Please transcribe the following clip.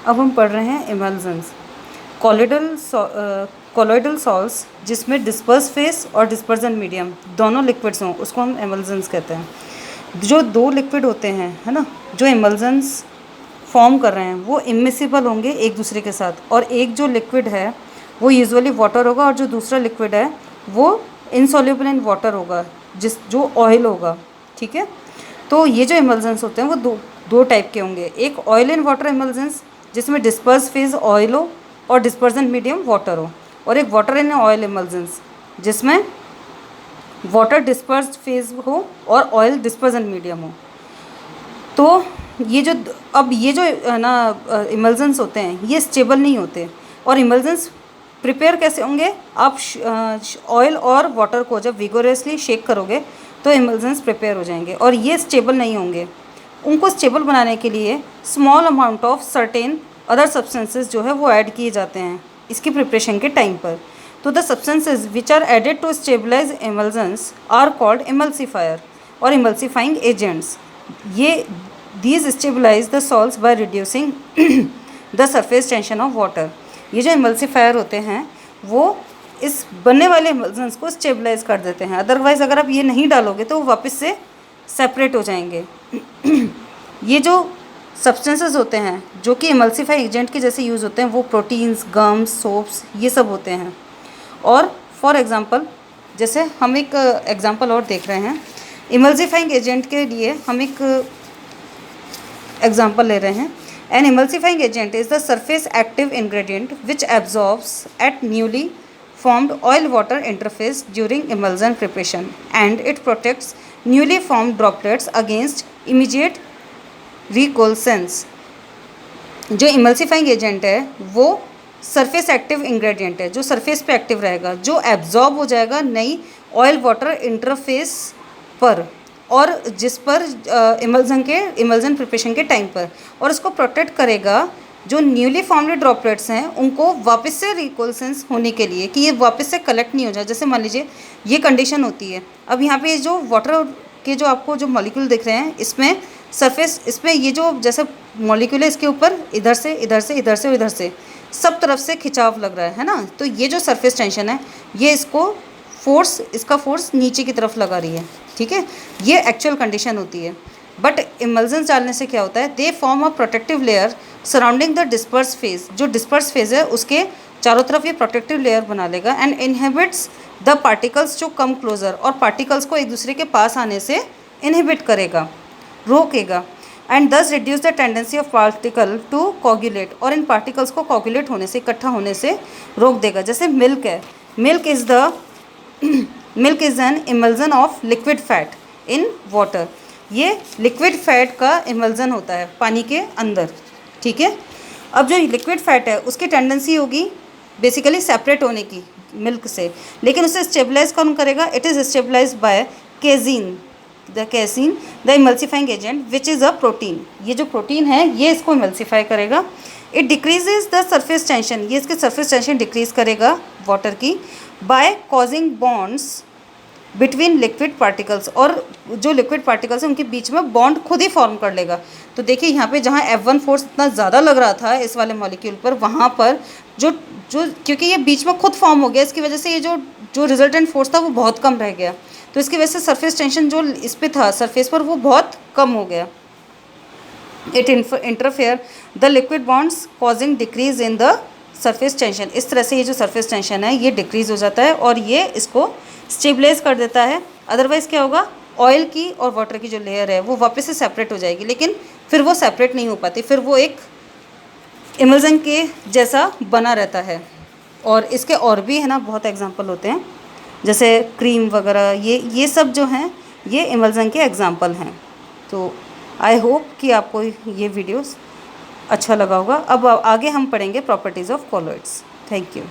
अब हम पढ़ रहे हैं इमल्जन्स। कॉलोइडल सॉल्ट्स जिसमें डिस्पर्स फेस और डिस्पर्जन मीडियम दोनों लिक्विड्स हों उसको हम इमल्जन्स कहते हैं। जो दो लिक्विड होते हैं है ना, जो इमल्जन्स फॉर्म कर रहे हैं वो इमिसिबल होंगे एक दूसरे के साथ, और एक जो लिक्विड है वो यूजुअली वाटर होगा और जो दूसरा लिक्विड है वो इनसॉल्युबल इन वाटर होगा, जो ऑयल होगा। ठीक है, तो ये जो इमल्जन्स होते हैं वो दो टाइप के होंगे। एक ऑयल इन वाटर इमल्जन्स जिसमें डिस्पर्स फेज ऑयल हो और डिस्पर्जन मीडियम वाटर हो, और एक वाटर इन ऑयल इमल्जन्स जिसमें वाटर डिस्पर्स फेज हो और ऑयल डिस्पर्जन मीडियम हो। तो ये जो ना इमल्जन्स होते हैं ये स्टेबल नहीं होते। और इमल्जन्स प्रिपेयर कैसे होंगे, आप ऑयल और वाटर को जब विगोरसली शेक करोगे तो इमल्जन्स प्रिपेयर हो जाएंगे, और ये स्टेबल नहीं होंगे। उनको स्टेबल बनाने के लिए small amount of certain other substances जो है वो ऐड किए जाते हैं इसकी प्रिपरेशन के टाइम पर। तो the substances which are added to stabilize emulsions are called emulsifier और इमल्सीफाइंग एजेंट्स। ये these stabilize the salts by reducing the surface tension of water। ये जो इमल्सीफायर होते हैं वो इस बनने वाले इमल्जन्स को स्टेबलाइज कर देते हैं, अदरवाइज़ अगर आप ये नहीं डालोगे तो वो वापस से सेपरेट हो जाएंगे। ये जो सब्सटेंसेस होते हैं जो कि इमल्सीफाई एजेंट के जैसे यूज़ होते हैं वो प्रोटीन्स, गम्स, सोप्स ये सब होते हैं। और फॉर एग्ज़ाम्पल जैसे हम एक एग्ज़ाम्पल और देख रहे हैं इमल्सीफाइंग एजेंट के लिए, हम एक एग्जाम्पल ले रहे हैं। An emulsifying agent is the surface active ingredient which absorbs at newly formed oil water interface during emulsion preparation and it protects newly formed droplets against immediate recoalescence। जो emulsifying agent है वो surface active ingredient है जो surface पे active रहेगा, जो absorb हो जाएगा नई ऑयल वाटर इंटरफेस पर और जिस पर इमल्जन प्रिपरेशन के टाइम पर, और इसको प्रोटेक्ट करेगा जो न्यूली फॉर्म्ड ड्रॉपलेट्स हैं उनको वापस से रिकोलसेंस होने के लिए, कि ये वापस से कलेक्ट नहीं हो जाए। जैसे मान लीजिए ये कंडीशन होती है, अब यहाँ पे जो वाटर के जो आपको जो मॉलिक्यूल दिख रहे हैं इसमें सरफेस, इसमें ये जो जैसे मॉलिक्यूल है इसके ऊपर इधर से इधर से इधर से इधर से सब तरफ से खिंचाव लग रहा है ना, तो ये जो सरफेस टेंशन है ये इसका फोर्स नीचे की तरफ लगा रही है। ठीक है, ये एक्चुअल कंडीशन होती है। बट इमल्जन्स डालने से क्या होता है, they form a protective layer surrounding the disperse phase. जो डिस्पर्स फेज है उसके चारों तरफ ये प्रोटेक्टिव लेयर बना लेगा एंड इनहिबिट्स द पार्टिकल्स जो कम क्लोजर, और पार्टिकल्स को एक दूसरे के पास आने से इनहिबिट करेगा, रोकेगा। And thus reduce the tendency of particle to coagulate, और इन पार्टिकल्स को कोगुलेट होने से, इकट्ठा होने से रोक देगा। जैसे मिल्क है, milk is an emulsion of liquid fat in water. ये लिक्विड फैट का इमल्जन होता है पानी के अंदर। ठीक है, अब जो लिक्विड फैट है उसकी टेंडेंसी होगी बेसिकली सेपरेट होने की मिल्क से, लेकिन उसे स्टेबलाइज कौन करेगा, it is stabilise by casein the emulsifying agent which is a protein. ये जो प्रोटीन है ये इसको इमल्सीफाई करेगा। It decreases the surface tension, ये इसके सरफेस टेंशन डिक्रीज करेगा वाटर की, by causing bonds between liquid particles, और जो लिक्विड पार्टिकल्स हैं उनके बीच में बॉन्ड खुद ही फॉर्म कर लेगा। तो देखिए यहाँ पे जहाँ F1 फोर्स इतना ज़्यादा लग रहा था इस वाले मॉलिक्यूल पर, वहाँ पर जो क्योंकि ये बीच में खुद फॉर्म हो गया, इसकी वजह से ये जो रिजल्टेंट फोर्स था वो बहुत कम रह गया, तो इसकी वजह से सरफेस टेंशन जो इस पर था सरफेस पर वो बहुत कम हो गया। It interfere the liquid bonds causing decrease in the surface tension. इस तरह से ये जो सरफेस टेंशन है ये डिक्रीज हो जाता है और ये इसको स्टेबलाइज कर देता है। अदरवाइज़ क्या होगा, ऑयल की और वाटर की जो लेयर है वो वापस से सेपरेट हो जाएगी, लेकिन फिर वो सेपरेट नहीं हो पाती, फिर वो एक इमल्जन के जैसा बना रहता है। और इसके और भी है ना बहुत एग्जांपल होते हैं, जैसे क्रीम वगैरह, ये सब जो हैं ये इमल्जन के एग्जांपल हैं। तो आई होप कि आपको ये वीडियोस अच्छा लगा होगा। अब आगे हम पढ़ेंगे properties of colloids. Thank you.